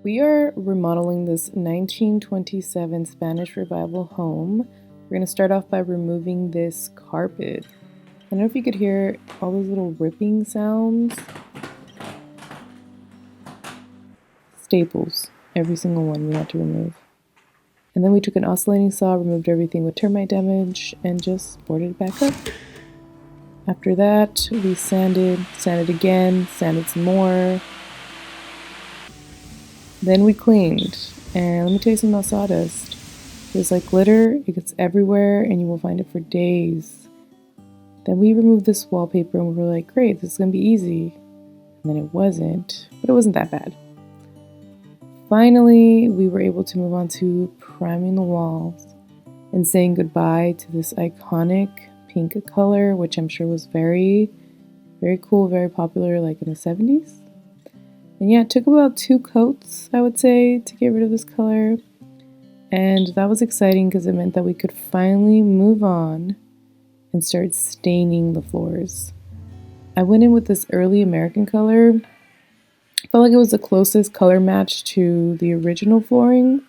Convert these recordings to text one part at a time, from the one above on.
We are remodeling this 1927 Spanish Revival home. We're going to start off by removing this carpet. I don't know if you could hear all those little ripping sounds. Staples, every single one we had to remove. And then we took an oscillating saw, removed everything with termite damage, and just boarded it back up. After that, we sanded again, sanded some more. Then we cleaned, and let me tell you something about sawdust. It's like glitter, it gets everywhere, and you will find it for days. Then we removed this wallpaper, and we were like, great, this is going to be easy. And then it wasn't, but it wasn't that bad. Finally, we were able to move on to priming the walls and saying goodbye to this iconic pink color, which I'm sure was very, very cool, very popular like in the 70s. And yeah, it took about 2 coats, I would say, to get rid of this color. And that was exciting because it meant that we could finally move on and start staining the floors. I went in with this early American color. I felt like it was the closest color match to the original flooring.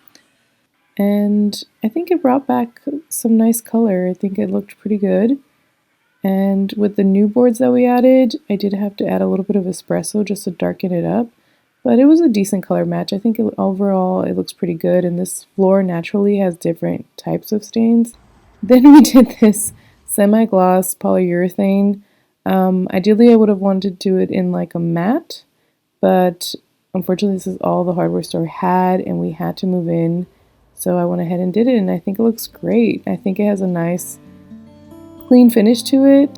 And I think it brought back some nice color. I think it looked pretty good. And with the new boards that we added, I did have to add a little bit of espresso just to darken it up. But it was a decent color match. I think overall it looks pretty good. And this floor naturally has different types of stains. Then we did this semi-gloss polyurethane. Ideally I would have wanted to do it in like a matte. But unfortunately this is all the hardware store had and we had to move in. So I went ahead and did it and I think it looks great. I think it has a nice clean finish to it.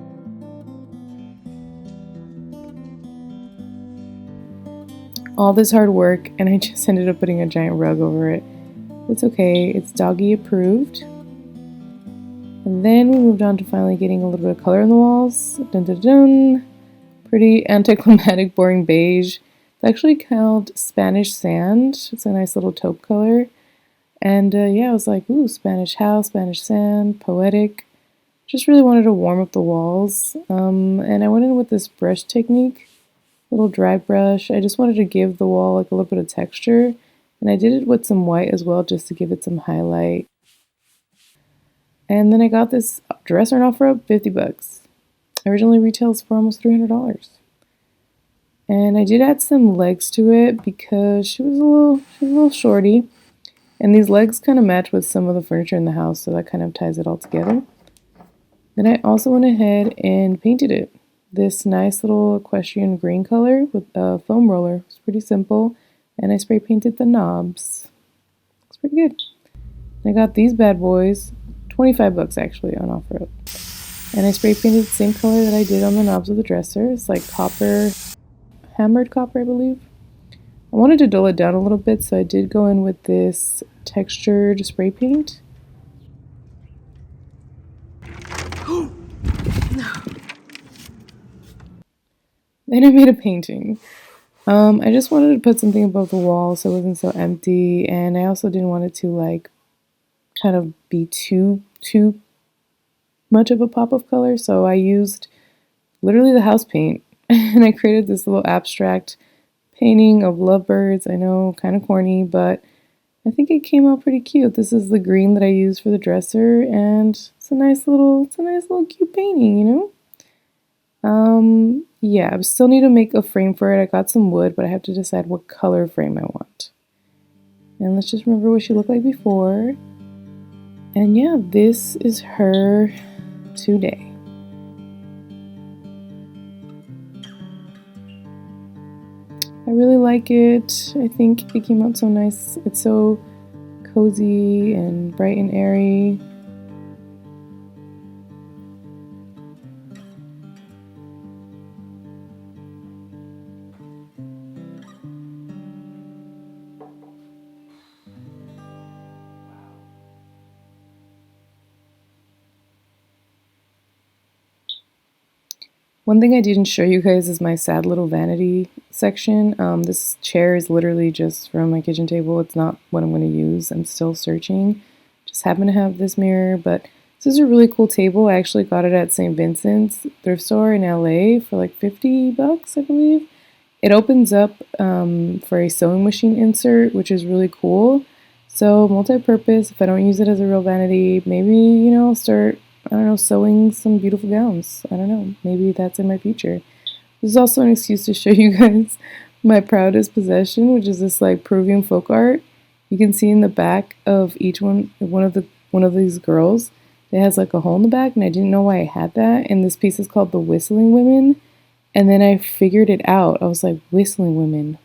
All this hard work and I just ended up putting a giant rug over it. It's okay, it's doggy approved. And then we moved on to finally getting a little bit of color in the walls. Dun dun dun. Pretty anticlimactic, boring beige. It's actually called Spanish Sand. It's a nice little taupe color. And yeah, I was like, ooh, Spanish house, Spanish sand, poetic. Just really wanted to warm up the walls. And I went in with this brush technique. Little dry brush. I just wanted to give the wall like a little bit of texture, and I did it with some white as well just to give it some highlight. And then I got this dresser on offer up, 50 bucks. Originally retails for almost $300. And I did add some legs to it because she was a little shorty, and these legs kind of match with some of the furniture in the house, so that kind of ties it all together. Then I also went ahead and painted it. This nice little equestrian green color with a foam roller. It's pretty simple. And I spray painted the knobs. Looks pretty good. And I got these bad boys, 25 bucks actually on offer up. And I spray painted the same color that I did on the knobs of the dresser. It's like copper, hammered copper, I believe. I wanted to dull it down a little bit, so I did go in with this textured spray paint. Then I made a painting. I just wanted to put something above the wall so it wasn't so empty, and I also didn't want it to like kind of be too much of a pop of color, so I used literally the house paint and I created this little abstract painting of lovebirds. I know, kind of corny, but I think it came out pretty cute. This is the green that I used for the dresser, and it's a nice little cute painting, you know? Yeah, I still need to make a frame for it. I got some wood, but I have to decide what color frame I want. And let's just remember what she looked like before. And yeah, this is her today. I really like it. I think it came out so nice. It's so cozy and bright and airy. One thing I didn't show you guys is my sad little vanity section. This chair is literally just from my kitchen table. It's not what I'm going to use. I'm still searching. Just happen to have this mirror, but this is a really cool table. I actually got it at St. Vincent's thrift store in LA for like 50 bucks, I believe. It opens up for a sewing machine insert, which is really cool. So multi-purpose, if I don't use it as a real vanity, maybe, I'll start, I don't know, sewing some beautiful gowns. I don't know, maybe that's in my future. This is also an excuse to show you guys my proudest possession, which is this like Peruvian folk art. You can see in the back of each one of these girls, it has like a hole in the back, and I didn't know why I had that. And this piece is called the Whistling Women. And then I figured it out. I was like, whistling women.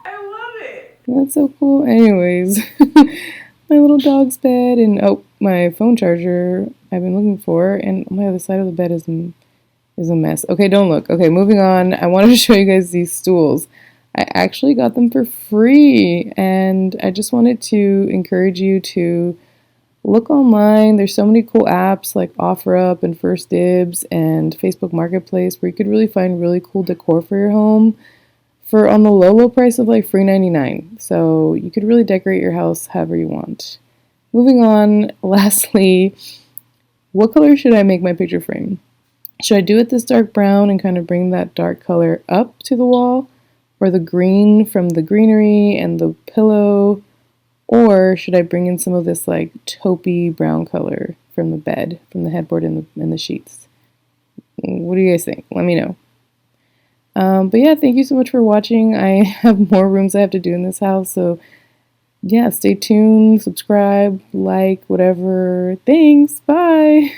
I love it. That's so cool. Anyways, my little dog's bed and oh, my phone charger I've been looking for, and on my other side of the bed is a mess. Okay, don't look. Okay, moving on. I wanted to show you guys these stools. I actually got them for free, and I just wanted to encourage you to look online. There's so many cool apps like OfferUp and First Dibs and Facebook Marketplace where you could really find really cool decor for your home for on the low price of like $3.99. So you could really decorate your house however you want. Moving on, lastly, what color should I make my picture frame? Should I do it this dark brown and kind of bring that dark color up to the wall, or the green from the greenery and the pillow? Or should I bring in some of this like taupey brown color from the bed, from the headboard and the sheets? What do you guys think? Let me know. But yeah, thank you so much for watching. I have more rooms I have to do in this house, so yeah, stay tuned, subscribe, like, whatever. Thanks, bye!